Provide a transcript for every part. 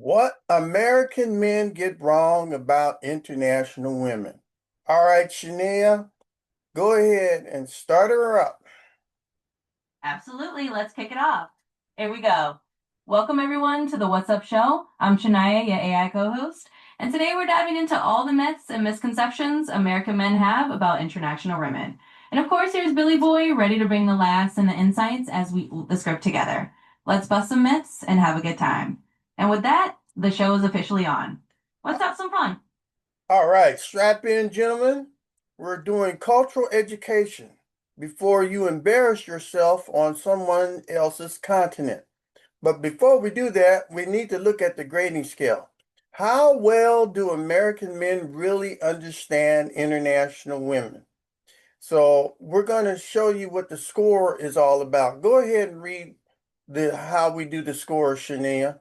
What American men get wrong about international women? All right, Shania, go ahead and start her up. Absolutely. Let's kick it off. Here we go. Welcome, everyone, to the What's Up Show. I'm Shania, your AI co host. And today we're diving into all the myths and misconceptions American men have about international women. And of course, here's Billy Boy ready to bring the laughs and the insights as we the script together. Let's bust some myths and have a good time. And with that, the show is officially on. Let's have some fun. All right, strap in, gentlemen. We're doing cultural education before you embarrass yourself on someone else's continent. But before we do that, we need to look at the grading scale. How well do American men really understand international women? So we're going to show you what the score is all about. Go ahead and read the how we do the score, Shania.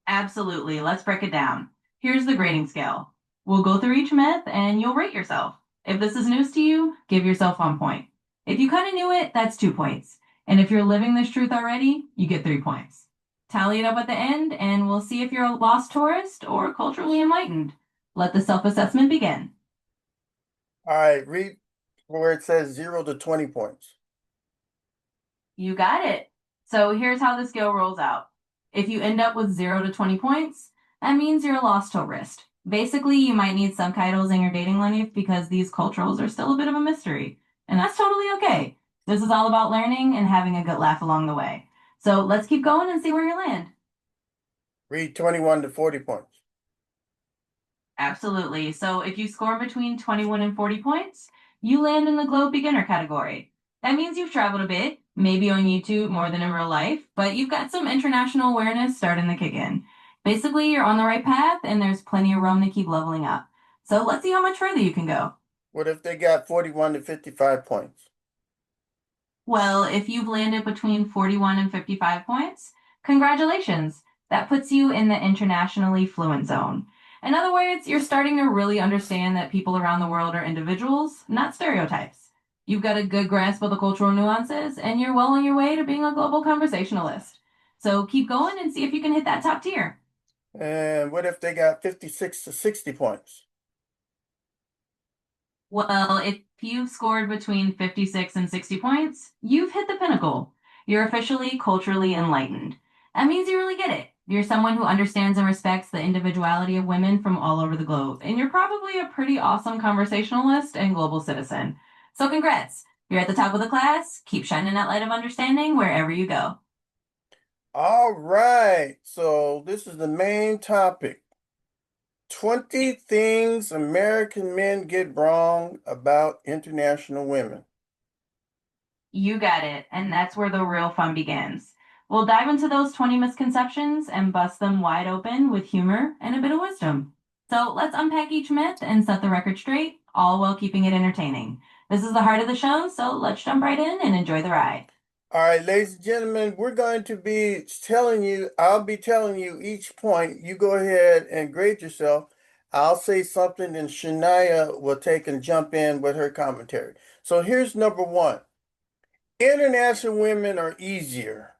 Absolutely. Let's break it down. Here's the grading scale. We'll go through each myth and you'll rate yourself. If this is news to you, give yourself 1 point. If you kind of knew it, that's 2 points. And if you're living this truth already, you get 3 points. Tally it up at the end and we'll see if you're a lost tourist or culturally enlightened. Let the self assessment begin. All right, read where it says 0 to 20 points. You got it. So here's how the scale rolls out. If you end up with 0 to 20 points, that means you're a lost tourist. Basically, you might need subtitles in your dating life because these cultures are still a bit of a mystery. And that's totally okay. This is all about learning and having a good laugh along the way. So let's keep going and see where you land. Read 21 to 40 points. Absolutely. So if you score between 21 and 40 points, you land in the Globe Beginner category. That means you've traveled a bit, maybe on YouTube more than in real life, but you've got some international awareness starting to kick in. Basically, you're on the right path and there's plenty of room to keep leveling up. So let's see how much further you can go. What if they got 41 to 55 points? Well, if you've landed between 41 and 55 points, congratulations. That puts you in the internationally fluent zone. In other words, you're starting to really understand that people around the world are individuals, not stereotypes. You've got a good grasp of the cultural nuances, and you're well on your way to being a global conversationalist. So keep going and see if you can hit that top tier. And what if they got 56 to 60 points? Well, if you've scored between 56 and 60 points, you've hit the pinnacle. You're officially culturally enlightened. That means you really get it. You're someone who understands and respects the individuality of women from all over the globe, and you're probably a pretty awesome conversationalist and global citizen. So, congrats. You're at the top of the class. Keep shining that light of understanding wherever you go. All right, so this is the main topic. 20 things American men get wrong about international women. You got it. And that's where the real fun begins. We'll dive into those 20 misconceptions and bust them wide open with humor and a bit of wisdom. So let's unpack each myth and set the record straight, all while keeping it entertaining. This is the heart of the show, so let's jump right in and enjoy the ride. All right, ladies and gentlemen, we're going to be telling you, I'll be telling you each point. You go ahead and grade yourself. I'll say something and Shania will take and jump in with her commentary. So here's number one. International women are easier.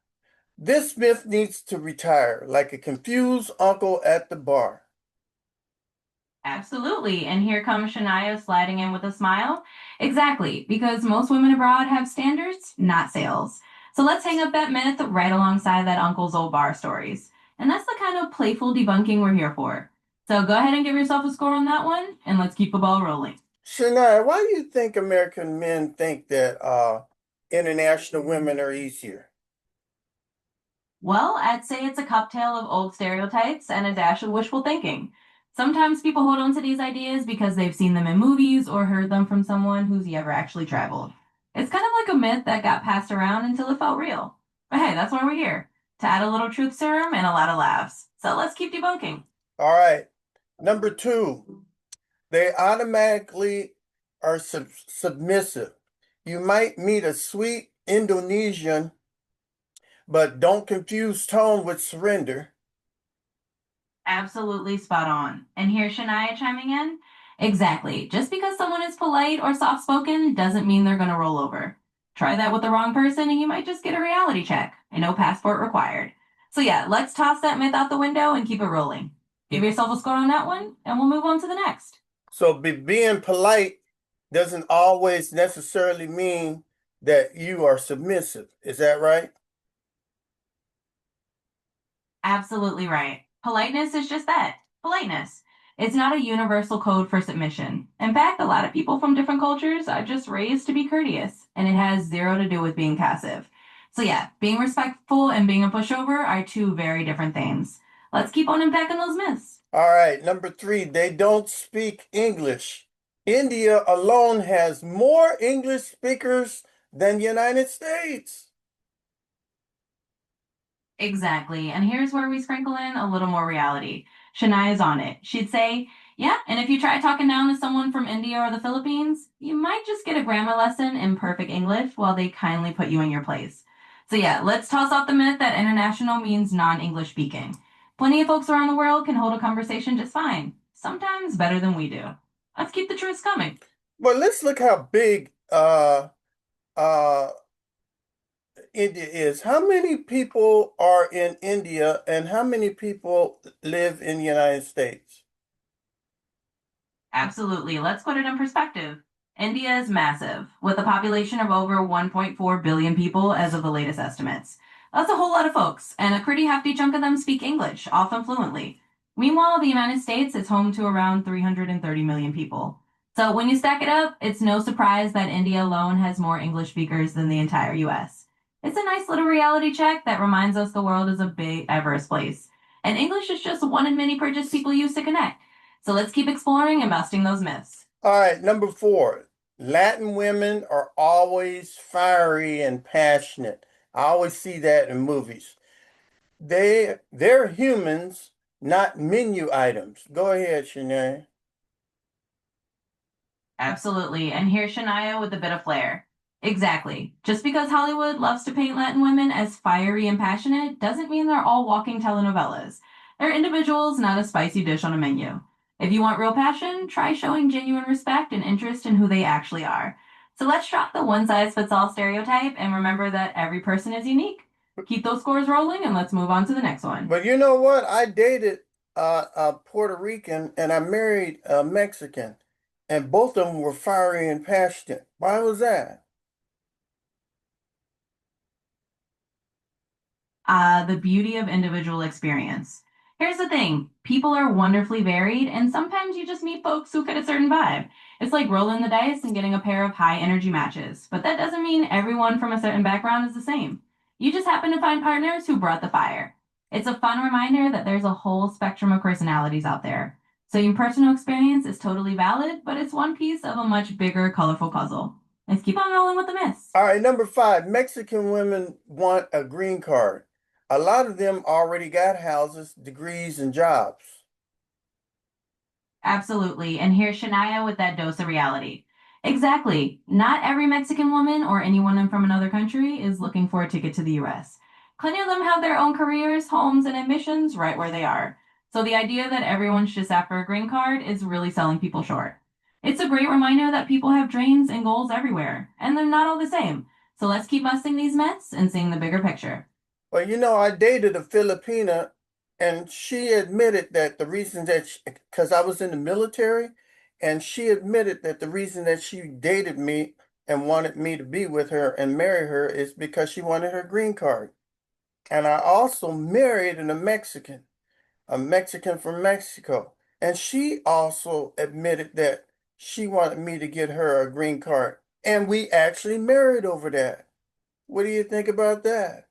This myth needs to retire like a confused uncle at the bar. Absolutely. And here comes Shania sliding in with a smile. Exactly, because most women abroad have standards, not sales. So let's hang up that myth right alongside that uncle's old bar stories. And that's the kind of playful debunking we're here for. So go ahead and give yourself a score on that one, and let's keep the ball rolling. Shania, why do you think American men think that international women are easier? Well, I'd say it's a cocktail of old stereotypes and a dash of wishful thinking. Sometimes people hold on to these ideas because they've seen them in movies or heard them from someone who's ever actually traveled. It's kind of like a myth that got passed around until it felt real. But hey, that's why we're here, to add a little truth serum and a lot of laughs. So let's keep debunking. All right. Number two, they automatically are submissive. You might meet a sweet Indonesian, but don't confuse tone with surrender. Absolutely spot on. And here's Shania chiming in. Exactly. Just because someone is polite or soft spoken doesn't mean they're going to roll over. Try that with the wrong person and you might just get a reality check and no passport required. So yeah, let's toss that myth out the window and keep it rolling. Give yourself a score on that one, and we'll move on to the next. So being polite doesn't always necessarily mean that you are submissive. Is that right? Absolutely right. Politeness is just that, politeness. It's not a universal code for submission. In fact, a lot of people from different cultures are just raised to be courteous, and it has zero to do with being passive. So yeah, being respectful and being a pushover are two very different things. Let's keep on unpacking those myths. All right, number three, they don't speak English. India alone has more English speakers than the United States. Exactly. And here's where we sprinkle in a little more reality. Shania's on it. She'd say, yeah, and if you try talking down to someone from India or the Philippines, you might just get a grammar lesson in perfect English while they kindly put you in your place. So, yeah, let's toss out the myth that international means non English speaking. Plenty of folks around the world can hold a conversation just fine, sometimes better than we do. Let's keep the truths coming. But let's look how big uh India is. How many people are in India and how many people live in the United States? Absolutely. Let's put it in perspective. India is massive, with a population of over 1.4 billion people as of the latest estimates. That's a whole lot of folks, and a pretty hefty chunk of them speak English, often fluently. Meanwhile, the United States is home to around 330 million people. So when you stack it up, it's no surprise that India alone has more English speakers than the entire US. It's a nice little reality check that reminds us the world is a big, diverse place. And English is just one of many bridges people use to connect. So let's keep exploring and busting those myths. All right, number four, Latin women are always fiery and passionate. I always see that in movies. They're humans, not menu items. Go ahead, Shanae. Absolutely. And here's Shania with a bit of flair. Exactly. Just because Hollywood loves to paint Latin women as fiery and passionate doesn't mean they're all walking telenovelas. They're individuals, not a spicy dish on a menu. If you want real passion, try showing genuine respect and interest in who they actually are. So let's drop the one size fits all stereotype and remember that every person is unique. Keep those scores rolling and let's move on to the next one. But you know what? I dated a Puerto Rican and I married a Mexican, and both of them were fiery and passionate. Why was that? The beauty of individual experience. Here's the thing, people are wonderfully varied, and sometimes you just meet folks who fit a certain vibe. It's like rolling the dice and getting a pair of high energy matches, but that doesn't mean everyone from a certain background is the same. You just happen to find partners who brought the fire. It's a fun reminder that there's a whole spectrum of personalities out there. So your personal experience is totally valid, but it's one piece of a much bigger, colorful puzzle. Let's keep on rolling with the myths. All right, number five, Mexican women want a green card. A lot of them already got houses, degrees, and jobs. Absolutely. And here's Shania with that dose of reality. Exactly. Not every Mexican woman or anyone from another country is looking for a ticket to the US. Plenty of them have their own careers, homes, and ambitions right where they are. So the idea that everyone's just after a green card is really selling people short. It's a great reminder that people have dreams and goals everywhere, and they're not all the same. So let's keep busting these myths and seeing the bigger picture. Well, I dated a Filipina, and she admitted that the reason that, because I was in the military, and she admitted that the reason that she dated me and wanted me to be with her and marry her is because she wanted her green card. And I also married a Mexican from Mexico. And she also admitted that she wanted me to get her a green card. And we actually married over that. What do you think about that?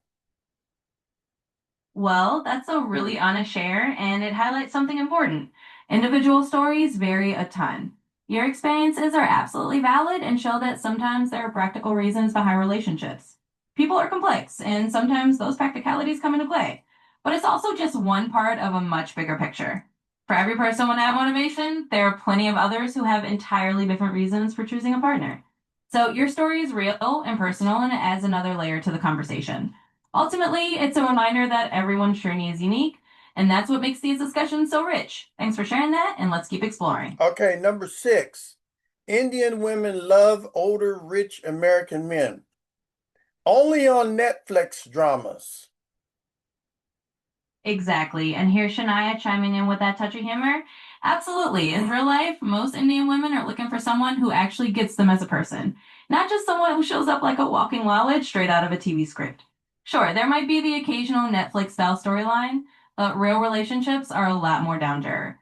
Well, that's a really honest share, and it highlights something important. Individual stories vary a ton. Your experiences are absolutely valid and show that sometimes there are practical reasons behind relationships. People are complex, and sometimes those practicalities come into play. But it's also just one part of a much bigger picture. For every person with that motivation, there are plenty of others who have entirely different reasons for choosing a partner. So your story is real and personal, and it adds another layer to the conversation. Ultimately, it's a reminder that everyone's journey is unique, and that's what makes these discussions so rich. Thanks for sharing that, and let's keep exploring. Okay, number six. Indian women love older, rich American men. Only on Netflix dramas. Exactly. And here's Shania chiming in with that touch of humor. Absolutely. In real life, most Indian women are looking for someone who actually gets them as a person, not just someone who shows up like a walking wowage straight out of a TV script. Sure, there might be the occasional Netflix style storyline, but real relationships are a lot more down to earth.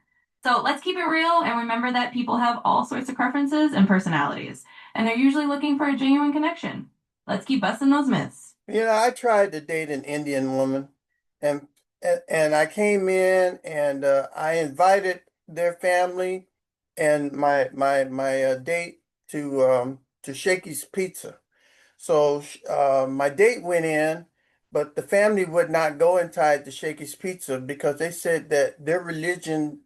So let's keep it real and remember that people have all sorts of preferences and personalities, and they're usually looking for a genuine connection. Let's keep busting those myths. I tried to date an Indian woman, and and I came in and I invited their family and my date to Shakey's Pizza. So my date went in, but the family would not go inside the Shakey's Pizza because they said that their religion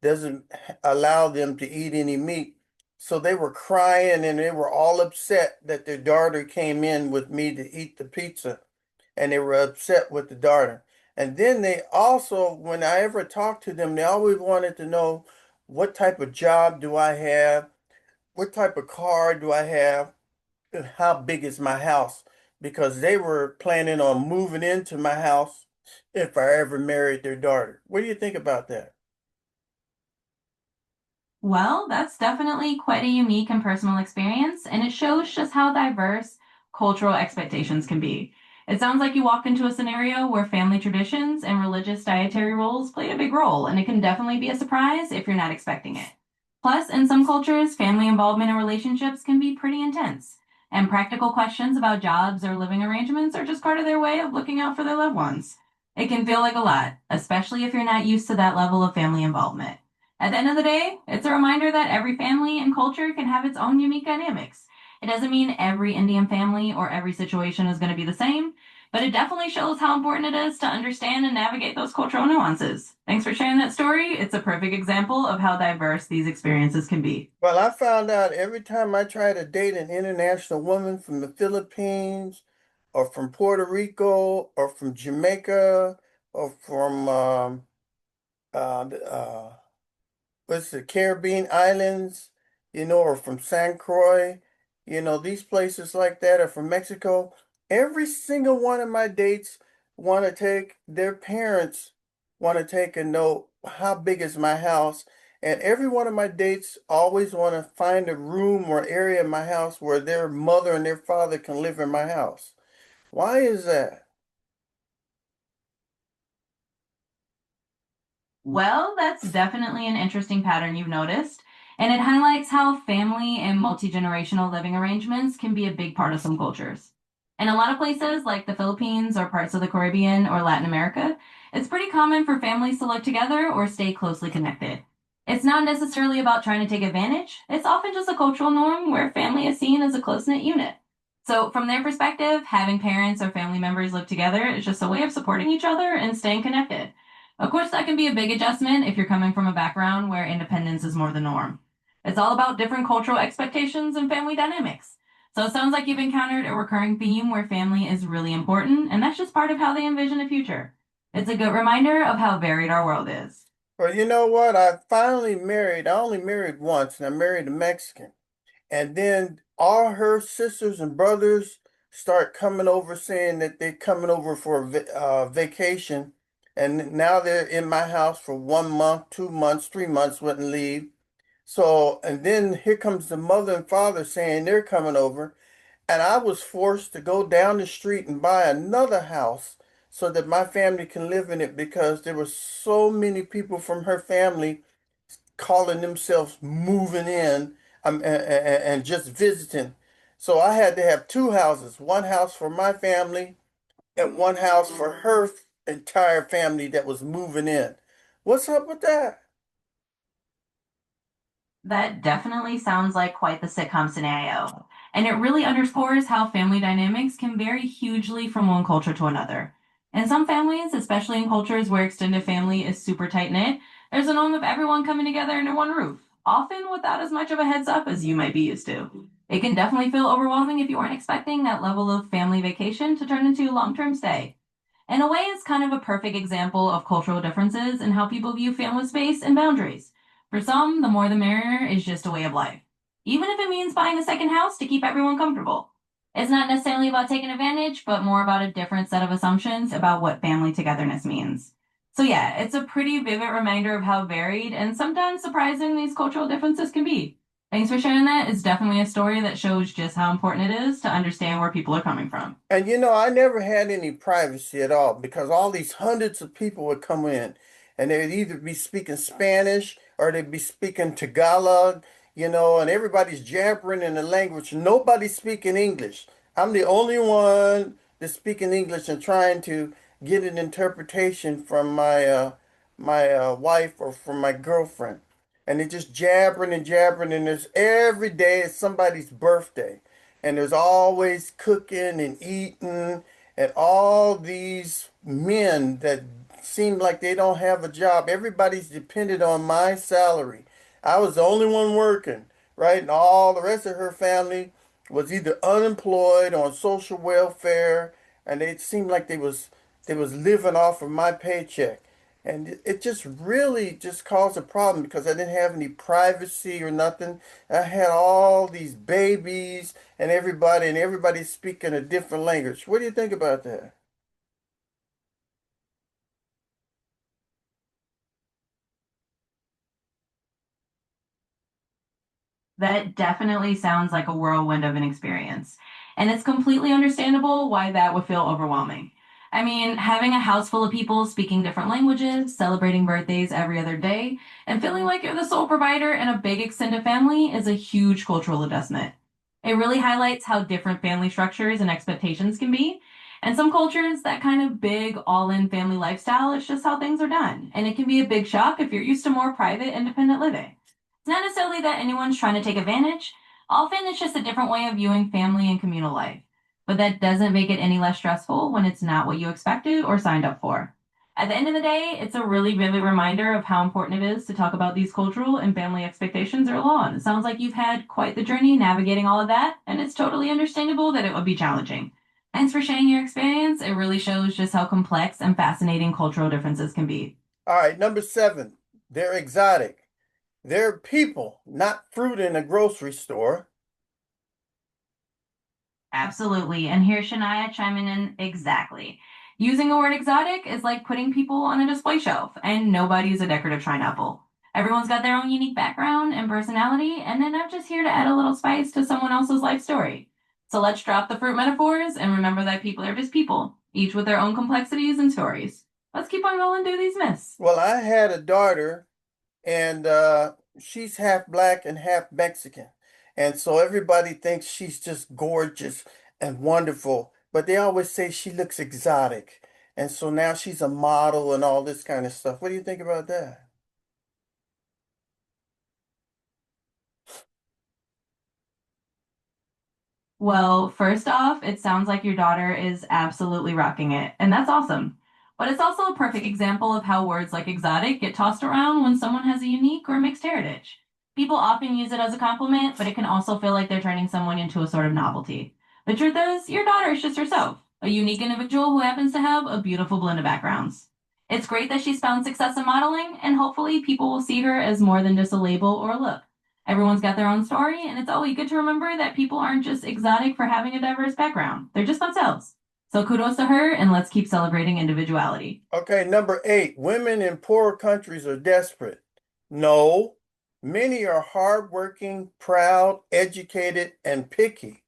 doesn't allow them to eat any meat. So they were crying and they were all upset that their daughter came in with me to eat the pizza, and they were upset with the daughter. And then they also, when I ever talked to them, they always wanted to know what type of job do I have, what type of car do I have, how big is my house? Because they were planning on moving into my house if I ever married their daughter. What do you think about that? Well, that's definitely quite a unique and personal experience, and it shows just how diverse cultural expectations can be. It sounds like you walked into a scenario where family traditions and religious dietary roles play a big role, and it can definitely be a surprise if you're not expecting it. Plus, in some cultures, family involvement in relationships can be pretty intense, and practical questions about jobs or living arrangements are just part of their way of looking out for their loved ones. It can feel like a lot, especially if you're not used to that level of family involvement. At the end of the day, it's a reminder that every family and culture can have its own unique dynamics. It doesn't mean every Indian family or every situation is going to be the same, but it definitely shows how important it is to understand and navigate those cultural nuances. Thanks for sharing that story. It's a perfect example of how diverse these experiences can be. Well, I found out every time I try to date an international woman from the Philippines or from Puerto Rico or from Jamaica or from what's the Caribbean islands, or from San Croix, these places like that, or from Mexico. Every single one of my dates want to take their parents want to take a note, how big is my house? And every one of my dates always want to find a room or area in my house where their mother and their father can live in my house. Why is that? Well, that's definitely an interesting pattern you've noticed, and it highlights how family and multi-generational living arrangements can be a big part of some cultures. In a lot of places, like the Philippines or parts of the Caribbean or Latin America, it's pretty common for families to live together or stay closely connected. It's not necessarily about trying to take advantage, it's often just a cultural norm where family is seen as a close-knit unit. So, from their perspective, having parents or family members live together is just a way of supporting each other and staying connected. Of course, that can be a big adjustment if you're coming from a background where independence is more the norm. It's all about different cultural expectations and family dynamics. So it sounds like you've encountered a recurring theme where family is really important, and that's just part of how they envision the future. It's a good reminder of how varied our world is. Well, you know what? I finally married. I only married once, and I married a Mexican. And then all her sisters and brothers start coming over saying that they're coming over for a vacation. And now they're in my house for 1 month, 2 months, 3 months, wouldn't leave. So, and then here comes the mother and father saying they're coming over. And I was forced to go down the street and buy another house so that my family can live in it because there were so many people from her family calling themselves moving in, and just visiting. So I had to have two houses, one house for my family and one house for her entire family that was moving in. What's up with that? That definitely sounds like quite the sitcom scenario. And it really underscores how family dynamics can vary hugely from one culture to another. In some families, especially in cultures where extended family is super tight knit, there's a norm of everyone coming together under one roof, often without as much of a heads up as you might be used to. It can definitely feel overwhelming if you weren't expecting that level of family vacation to turn into a long term stay. In a way, it's kind of a perfect example of cultural differences in how people view family space and boundaries. For some, the more the merrier is just a way of life, even if it means buying a second house to keep everyone comfortable. It's not necessarily about taking advantage, but more about a different set of assumptions about what family togetherness means. So yeah, it's a pretty vivid reminder of how varied and sometimes surprising these cultural differences can be. Thanks for sharing that. It's definitely a story that shows just how important it is to understand where people are coming from. And I never had any privacy at all because all these hundreds of people would come in and they'd either be speaking Spanish or they'd be speaking Tagalog, and everybody's jabbering in the language. Nobody's speaking English. I'm the only one that's speaking English and trying to get an interpretation from my wife or from my girlfriend. And they're just jabbering, and there's every day is somebody's birthday and there's always cooking and eating and all these men that seem like they don't have a job. Everybody's dependent on my salary. I was the only one working, right? And all the rest of her family was either unemployed or on social welfare, and it seemed like they was living off of my paycheck. And it just really just caused a problem because I didn't have any privacy or nothing. I had all these babies and everybody's speaking a different language. What do you think about that? That definitely sounds like a whirlwind of an experience. And it's completely understandable why that would feel overwhelming. I mean, having a house full of people speaking different languages, celebrating birthdays every other day, and feeling like you're the sole provider in a big extended family is a huge cultural adjustment. It really highlights how different family structures and expectations can be. And some cultures, that kind of big, all in family lifestyle is just how things are done. And it can be a big shock if you're used to more private, independent living. It's not necessarily that anyone's trying to take advantage. Often it's just a different way of viewing family and communal life. But that doesn't make it any less stressful when it's not what you expected or signed up for. At the end of the day, it's a really vivid reminder of how important it is to talk about these cultural and family expectations early on. It sounds like you've had quite the journey navigating all of that, and it's totally understandable that it would be challenging. Thanks for sharing your experience. It really shows just how complex and fascinating cultural differences can be. All right, number 7, they're exotic. They're people, not fruit in a grocery store. Absolutely. And here's Shania chiming in exactly. Using the word exotic is like putting people on a display shelf, and nobody's a decorative pineapple. Everyone's got their own unique background and personality, and then I'm just here to add a little spice to someone else's life story. So let's drop the fruit metaphors and remember that people are just people, each with their own complexities and stories. Let's keep on rolling through these myths. Well, I had a daughter and she's half black and half Mexican. And so everybody thinks she's just gorgeous and wonderful, but they always say she looks exotic. And so now she's a model and all this kind of stuff. What do you think about that? Well, first off, it sounds like your daughter is absolutely rocking it, and that's awesome. But it's also a perfect example of how words like exotic get tossed around when someone has a unique or mixed heritage. People often use it as a compliment, but it can also feel like they're turning someone into a sort of novelty. The truth is, your daughter is just herself, a unique individual who happens to have a beautiful blend of backgrounds. It's great that she's found success in modeling, and hopefully people will see her as more than just a label or a look. Everyone's got their own story, and it's always good to remember that people aren't just exotic for having a diverse background. They're just themselves. So kudos to her, and let's keep celebrating individuality. Okay, number 8, women in poor countries are desperate. No, many are hardworking, proud, educated, and picky.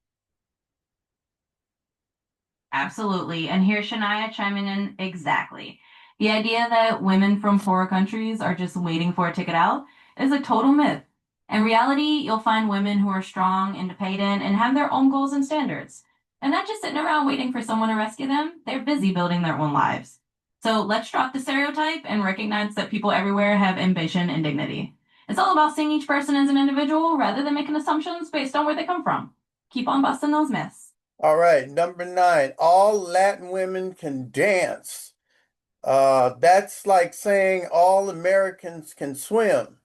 Absolutely. And here's Shania chiming in exactly. The idea that women from poorer countries are just waiting for a ticket out is a total myth. In reality, you'll find women who are strong, independent, and have their own goals and standards. And not just sitting around waiting for someone to rescue them, they're busy building their own lives. So let's drop the stereotype and recognize that people everywhere have ambition and dignity. It's all about seeing each person as an individual rather than making assumptions based on where they come from. Keep on busting those myths. All right, number 9, all Latin women can dance. That's like saying all Americans can swim.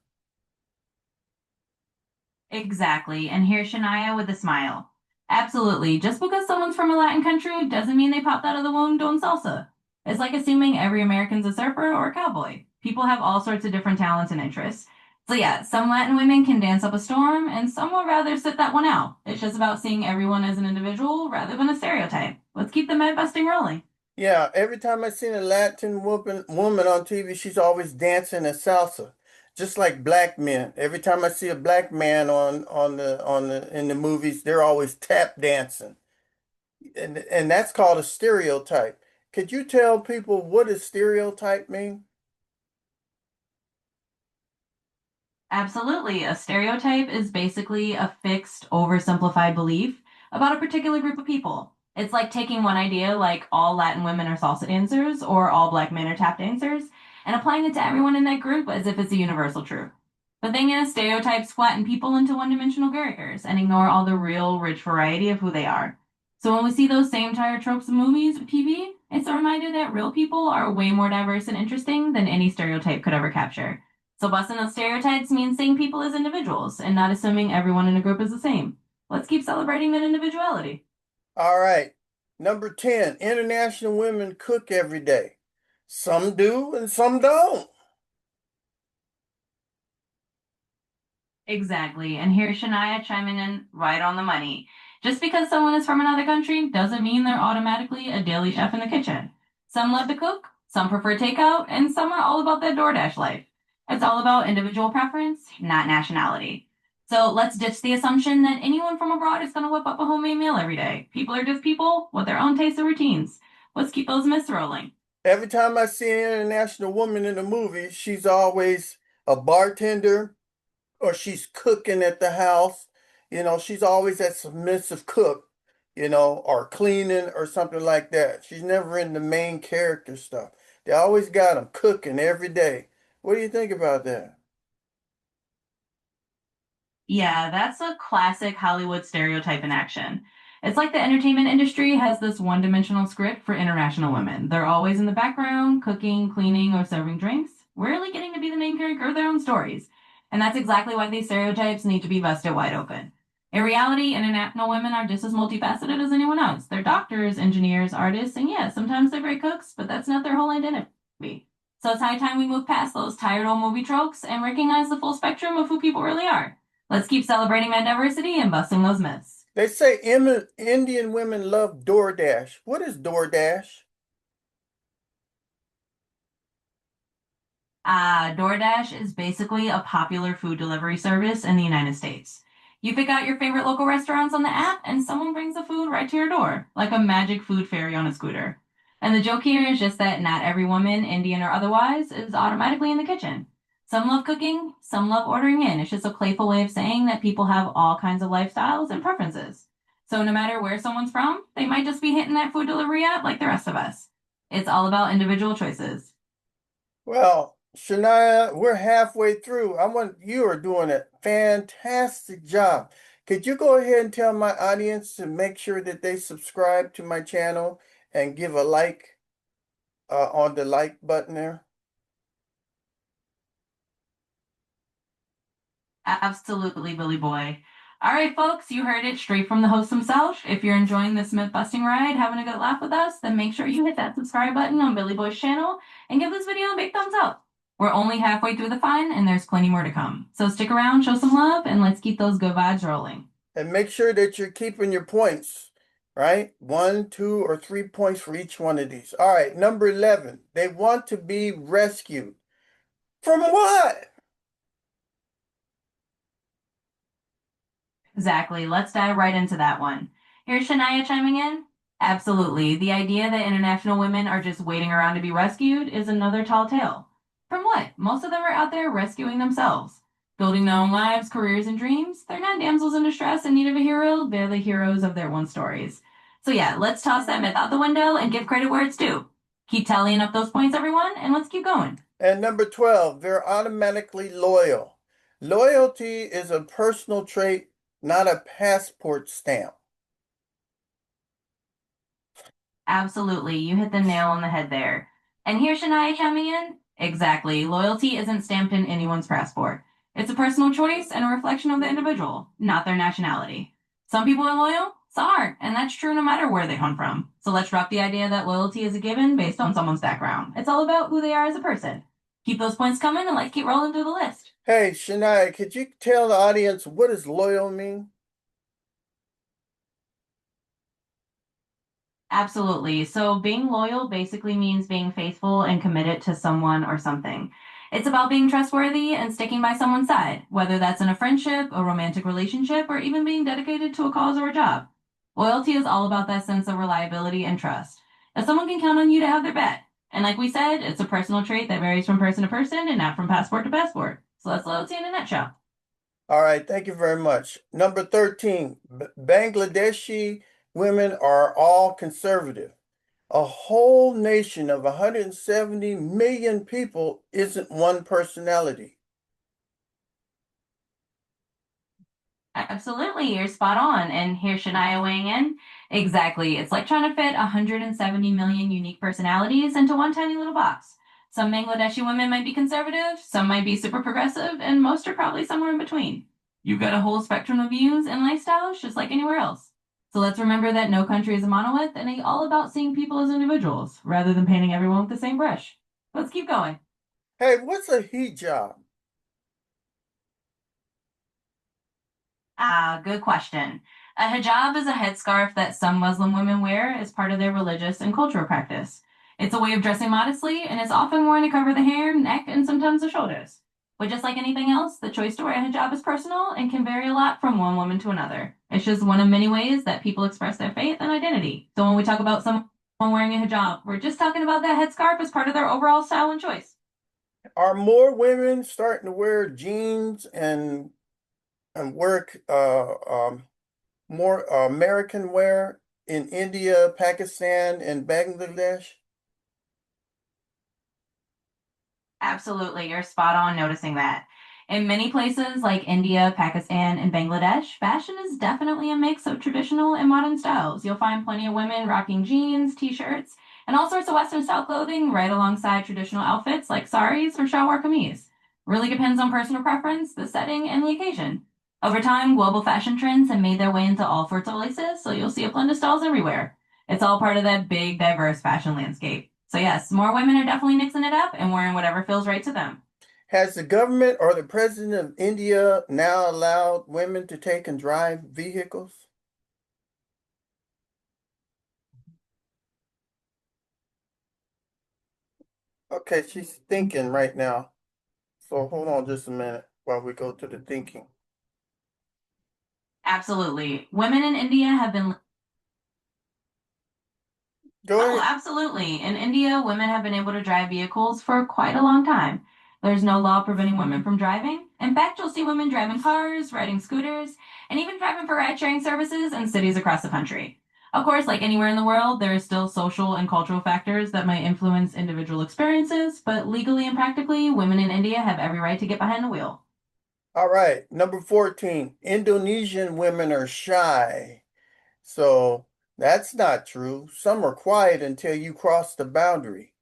Exactly. And here's Shania with a smile. Absolutely. Just because someone's from a Latin country doesn't mean they popped out of the womb doing salsa. It's like assuming every American's a surfer or a cowboy. People have all sorts of different talents and interests. So yeah, some Latin women can dance up a storm and some will rather sit that one out. It's just about seeing everyone as an individual rather than a stereotype. Let's keep the med busting rolling. Yeah, every time I seen a Latin woman on TV, she's always dancing a salsa, just like black men. Every time I see a black man on the in the movies, they're always tap dancing, and that's called a stereotype. Could you tell people what does stereotype mean? Absolutely. A stereotype is basically a fixed, oversimplified belief about a particular group of people. It's like taking one idea, like all Latin women are salsa dancers or all black men are tap dancers, and applying it to everyone in that group as if it's a universal truth. The thing is, stereotypes flatten people into one dimensional characters and ignore all the real, rich variety of who they are. So when we see those same tired tropes in movies or TV, it's a reminder that real people are way more diverse and interesting than any stereotype could ever capture. So busting those stereotypes means seeing people as individuals and not assuming everyone in a group is the same. Let's keep celebrating that individuality. All right. Number 10, international women cook every day. Some do and some don't. Exactly. And here's Shania chiming in right on the money. Just because someone is from another country doesn't mean they're automatically a daily chef in the kitchen. Some love to cook, some prefer takeout, and some are all about that DoorDash life. It's all about individual preference, not nationality. So let's ditch the assumption that anyone from abroad is going to whip up a homemade meal every day. People are just people with their own tastes and routines. Let's keep those myths rolling. Every time I see an international woman in a movie, she's always a bartender or she's cooking at the house. She's always that submissive cook, or cleaning or something like that. She's never in the main character stuff. They always got them cooking every day. What do you think about that? Yeah, that's a classic Hollywood stereotype in action. It's like the entertainment industry has this one dimensional script for international women. They're always in the background, cooking, cleaning, or serving drinks, rarely getting to be the main character of their own stories. And that's exactly why these stereotypes need to be busted wide open. In reality, international women are just as multifaceted as anyone else. They're doctors, engineers, artists, and yeah, sometimes they're great cooks, but that's not their whole identity. So it's high time we move past those tired old movie tropes and recognize the full spectrum of who people really are. Let's keep celebrating that diversity and busting those myths. They say Indian women love DoorDash. What is DoorDash? DoorDash is basically a popular food delivery service in the United States. You pick out your favorite local restaurants on the app, and someone brings the food right to your door, like a magic food fairy on a scooter. And the joke here is just that not every woman, Indian or otherwise, is automatically in the kitchen. Some love cooking, some love ordering in. It's just a playful way of saying that people have all kinds of lifestyles and preferences. So no matter where someone's from, they might just be hitting that food delivery app like the rest of us. It's all about individual choices. Well, Shania, we're halfway through. You are doing a fantastic job. Could you go ahead and tell my audience to make sure that they subscribe to my channel and give a like on the like button there? Absolutely, Billy Boy. All right, folks, you heard it straight from the host himself. If you're enjoying this myth busting ride, having a good laugh with us, then make sure you hit that subscribe button on Billy Boy's channel and give this video a big thumbs up. We're only halfway through the fun, and there's plenty more to come. So stick around, show some love, and let's keep those good vibes rolling. And make sure that you're keeping your points, right? 1, 2, or 3 points for each one of these. All right, number 11. They want to be rescued. From what? Exactly. Let's dive right into that one. Here's Shania chiming in. Absolutely. The idea that international women are just waiting around to be rescued is another tall tale. From what? Most of them are out there rescuing themselves, building their own lives, careers, and dreams. They're not damsels in distress in need of a hero. They're the heroes of their own stories. So yeah, let's toss that myth out the window and give credit where it's due. Keep tallying up those points, everyone, and let's keep going. And number 12, they're automatically loyal. Loyalty is a personal trait, not a passport stamp. Absolutely. You hit the nail on the head there. And here's Shania coming in. Exactly. Loyalty isn't stamped in anyone's passport. It's a personal choice and a reflection of the individual, not their nationality. Some people are loyal, some aren't, and that's true no matter where they come from. So let's drop the idea that loyalty is a given based on someone's background. It's all about who they are as a person. Keep those points coming and let's keep rolling through the list. Hey, Shania, could you tell the audience what does loyal mean? Absolutely. So being loyal basically means being faithful and committed to someone or something. It's about being trustworthy and sticking by someone's side, whether that's in a friendship, a romantic relationship, or even being dedicated to a cause or a job. Loyalty is all about that sense of reliability and trust. If someone can count on you to have their back. And like we said, it's a personal trait that varies from person to person and not from passport to passport. So that's loyalty in a nutshell. All right, thank you very much. Number 13, Bangladeshi women are all conservative. A whole nation of 170 million people isn't one personality. Absolutely, you're spot on. And here's Shania weighing in. Exactly. It's like trying to fit 170 million unique personalities into one tiny little box. Some Bangladeshi women might be conservative, some might be super progressive, and most are probably somewhere in between. You've got a whole spectrum of views and lifestyles just like anywhere else. So let's remember that no country is a monolith and it's all about seeing people as individuals rather than painting everyone with the same brush. Let's keep going. Hey, what's a hijab? Good question. A hijab is a headscarf that some Muslim women wear as part of their religious and cultural practice. It's a way of dressing modestly and is often worn to cover the hair, neck, and sometimes the shoulders. But just like anything else, the choice to wear a hijab is personal and can vary a lot from one woman to another. It's just one of many ways that people express their faith and identity. So when we talk about someone wearing a hijab, we're just talking about that headscarf as part of their overall style and choice. Are more women starting to wear jeans and work more American wear in India, Pakistan, and Bangladesh? Absolutely, you're spot on noticing that. In many places like India, Pakistan, and Bangladesh, fashion is definitely a mix of traditional and modern styles. You'll find plenty of women rocking jeans, t-shirts, and all sorts of Western style clothing right alongside traditional outfits like saris or shalwar kameez. Really depends on personal preference, the setting, and the occasion. Over time, global fashion trends have made their way into all sorts of places, so you'll see a blend of styles everywhere. It's all part of that big, diverse fashion landscape. So yes, more women are definitely mixing it up and wearing whatever feels right to them. Has the government or the president of India now allowed women to take and drive vehicles? Okay, she's thinking right now. So hold on just a minute while we go to the thinking. Absolutely. Women in India have been Go Oh, ahead. absolutely. In India, women have been able to drive vehicles for quite a long time. There's no law preventing women from driving. In fact, you'll see women driving cars, riding scooters, and even driving for ride-sharing services in cities across the country. Of course, like anywhere in the world, there are still social and cultural factors that might influence individual experiences, but legally and practically, women in India have every right to get behind the wheel. All right, number 14. Indonesian women are shy. So that's not true. Some are quiet until you cross the boundary.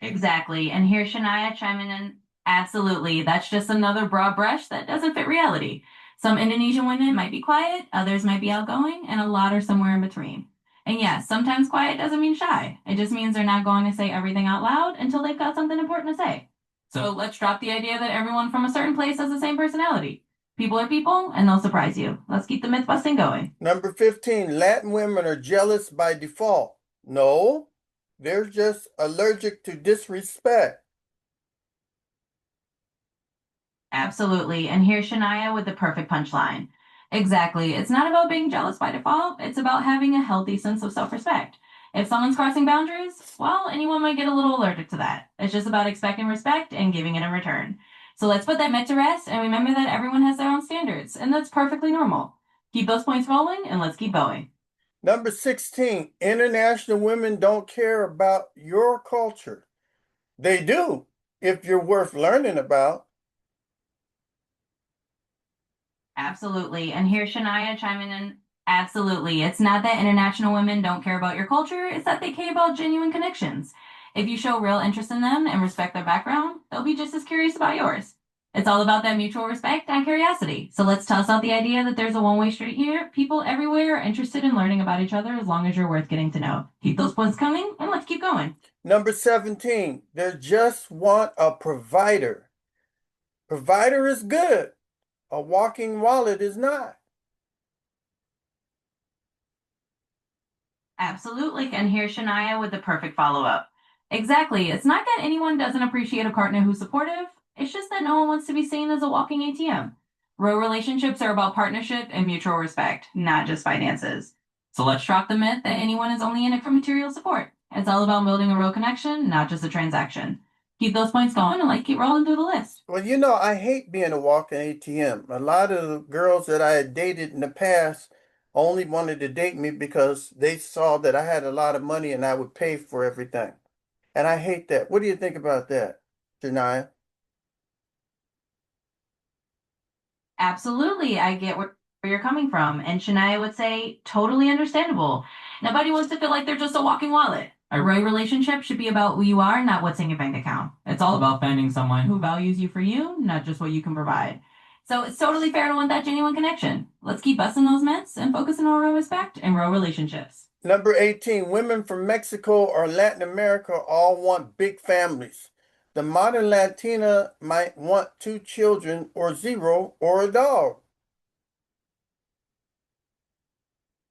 Exactly. And here's Shania chiming in. Absolutely. That's just another broad brush that doesn't fit reality. Some Indonesian women might be quiet, others might be outgoing, and a lot are somewhere in between. And yes, sometimes quiet doesn't mean shy. It just means they're not going to say everything out loud until they've got something important to say. So let's drop the idea that everyone from a certain place has the same personality. People are people, and they'll surprise you. Let's keep the myth busting going. Number 15. Latin women are jealous by default. No, they're just allergic to disrespect. Absolutely. And here's Shania with the perfect punchline. Exactly. It's not about being jealous by default. It's about having a healthy sense of self-respect. If someone's crossing boundaries, well, anyone might get a little allergic to that. It's just about expecting respect and giving it in return. So let's put that myth to rest and remember that everyone has their own standards, and that's perfectly normal. Keep those points rolling and let's keep going. Number 16. International women don't care about your culture. They do, if you're worth learning about. Absolutely. And here's Shania chiming in. Absolutely. It's not that international women don't care about your culture, it's that they care about genuine connections. If you show real interest in them and respect their background, they'll be just as curious about yours. It's all about that mutual respect and curiosity. So let's toss out the idea that there's a one way street here. People everywhere are interested in learning about each other as long as you're worth getting to know. Keep those points coming and let's keep going. Number 17. They just want a provider. Provider is good. A walking wallet is not. Absolutely. And here's Shania with the perfect follow-up. Exactly. It's not that anyone doesn't appreciate a partner who's supportive. It's just that no one wants to be seen as a walking ATM. Real relationships are about partnership and mutual respect, not just finances. So let's drop the myth that anyone is only in it for material support. It's all about building a real connection, not just a transaction. Keep those points going and keep rolling through the list. Well, I hate being a walking ATM. A lot of the girls that I had dated in the past only wanted to date me because they saw that I had a lot of money and I would pay for everything. And I hate that. What do you think about that, Janaya? Absolutely, I get where you're coming from. And Shania would say, totally understandable. Nobody wants to feel like they're just a walking wallet. A real relationship should be about who you are, not what's in your bank account. It's all about finding someone who values you for you, not just what you can provide. So it's totally fair to want that genuine connection. Let's keep busting those myths and focusing on real respect and real relationships. Number 18, women from Mexico or Latin America all want big families. The modern Latina might want two children or zero or a dog.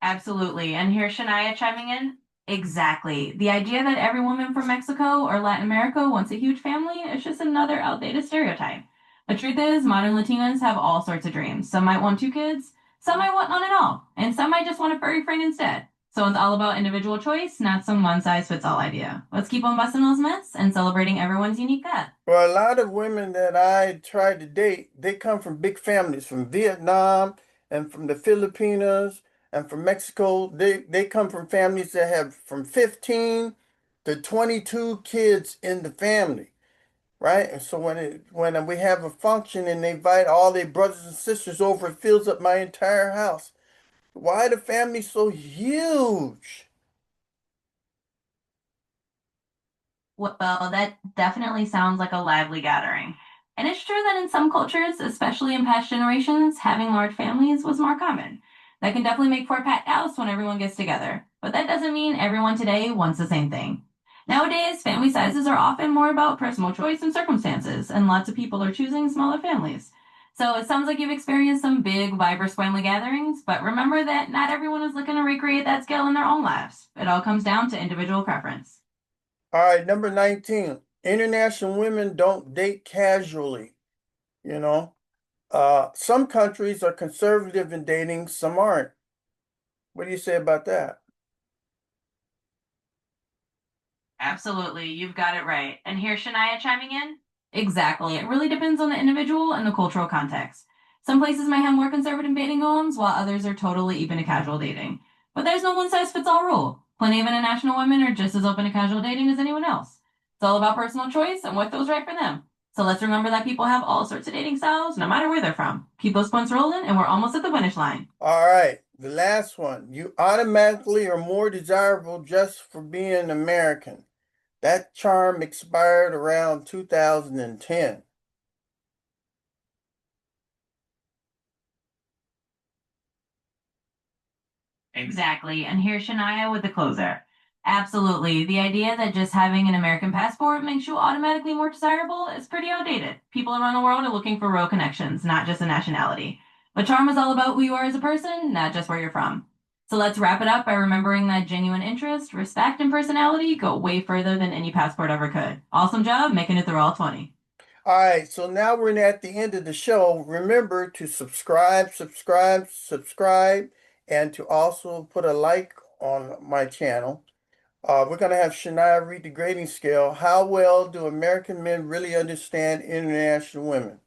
Absolutely. And here's Shania chiming in. Exactly. The idea that every woman from Mexico or Latin America wants a huge family is just another outdated stereotype. The truth is, modern Latinas have all sorts of dreams. Some might want two kids, some might want none at all, and some might just want a furry friend instead. So it's all about individual choice, not some one size fits all idea. Let's keep on busting those myths and celebrating everyone's unique path. Well, a lot of women that I tried to date, they come from big families, from Vietnam and from the Filipinos and from Mexico. They come from families that have from 15 to 22 kids in the family, right? And so when we have a function and they invite all their brothers and sisters over, it fills up my entire house. Why the family so huge? Well, that definitely sounds like a lively gathering. And it's true that in some cultures, especially in past generations, having large families was more common. That can definitely make for a packed house when everyone gets together. But that doesn't mean everyone today wants the same thing. Nowadays, family sizes are often more about personal choice and circumstances, and lots of people are choosing smaller families. So it sounds like you've experienced some big, vibrant family gatherings, but remember that not everyone is looking to recreate that scale in their own lives. It all comes down to individual preference. All right, number 19. International women don't date casually, you know. Some countries are conservative in dating, some aren't. What do you say about that? Absolutely, you've got it right. And here's Shania chiming in. Exactly. It really depends on the individual and the cultural context. Some places may have more conservative dating norms, while others are totally open to casual dating. But there's no one size fits all rule. Plenty of international women are just as open to casual dating as anyone else. It's all about personal choice and what feels right for them. So let's remember that people have all sorts of dating styles, no matter where they're from. Keep those points rolling, and we're almost at the finish line. All right, the last one. You automatically are more desirable just for being American. That charm expired around 2010. Exactly. And here's Shania with the closer. Absolutely. The idea that just having an American passport makes you automatically more desirable is pretty outdated. People around the world are looking for real connections, not just a nationality. But charm is all about who you are as a person, not just where you're from. So let's wrap it up by remembering that genuine interest, respect, and personality go way further than any passport ever could. Awesome job making it through all 20. All right, so now we're at the end of the show. Remember to subscribe, and to also put a like on my channel. We're going to have Shania read the grading scale. How well do American men really understand international women?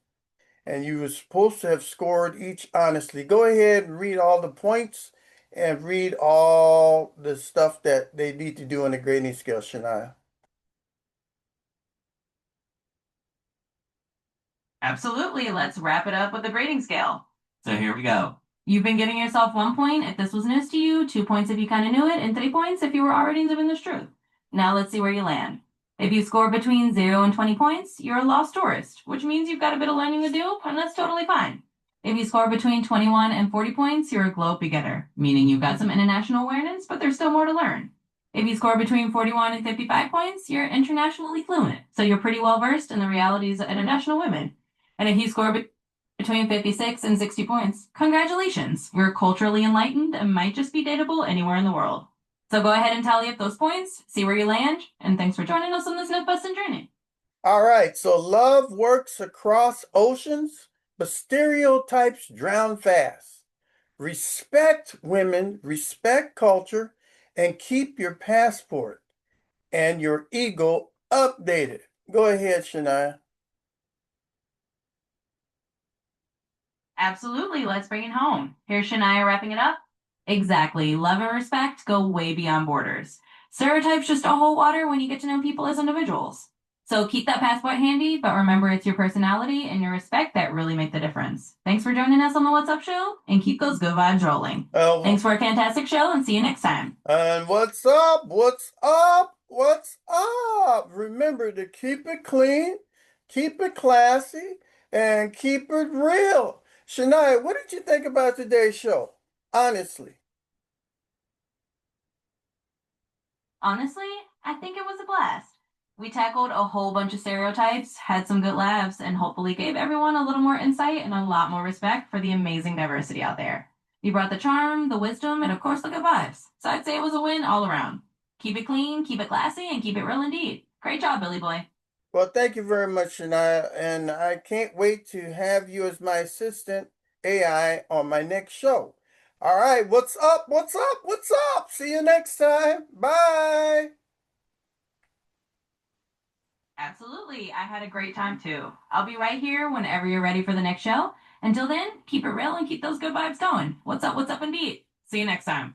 And you were supposed to have scored each honestly. Go ahead and read all the points and read all the stuff that they need to do on the grading scale, Shania. Absolutely. Let's wrap it up with the grading scale. So here we go. You've been giving yourself 1 point if this was news to you, 2 points if you kind of knew it, and 3 points if you were already living this truth. Now let's see where you land. If you score between 0 and 20 points, you're a lost tourist, which means you've got a bit of learning to do, and that's totally fine. If you score between 21 and 40 points, you're a globe beginner, meaning you've got some international awareness, but there's still more to learn. If you score between 41 and 55 points, you're internationally fluent, so you're pretty well versed in the realities of international women. And if you score between 56 and 60 points, congratulations. We're culturally enlightened and might just be dateable anywhere in the world. So go ahead and tally up those points, see where you land, and thanks for joining us on this myth busting journey. All right, so love works across oceans, but stereotypes drown fast. Respect women, respect culture, and keep your passport and your ego updated. Go ahead, Shania. Absolutely. Let's bring it home. Here's Shania wrapping it up. Exactly. Love and respect go way beyond borders. Stereotypes just don't hold water when you get to know people as individuals. So keep that passport handy, but remember it's your personality and your respect that really make the difference. Thanks for joining us on the What's Up show and keep those good vibes rolling. Uh, Thanks for a fantastic show and see you next time. and what's up? What's up? What's up? Remember to keep it clean, keep it classy, and keep it real. Shania, what did you think about today's show? Honestly. Honestly, I think it was a blast. We tackled a whole bunch of stereotypes, had some good laughs, and hopefully gave everyone a little more insight and a lot more respect for the amazing diversity out there. You brought the charm, the wisdom, and of course the good vibes. So I'd say it was a win all around. Keep it clean, keep it classy, and keep it real indeed. Great job, Billy Boy. Well, thank you very much, Shania, and I can't wait to have you as my assistant AI on my next show. All right, what's up? What's up? What's up? See you next time. Bye. Absolutely. I had a great time too. I'll be right here whenever you're ready for the next show. Until then, keep it real and keep those good vibes going. What's up? What's up, indeed? See you next time.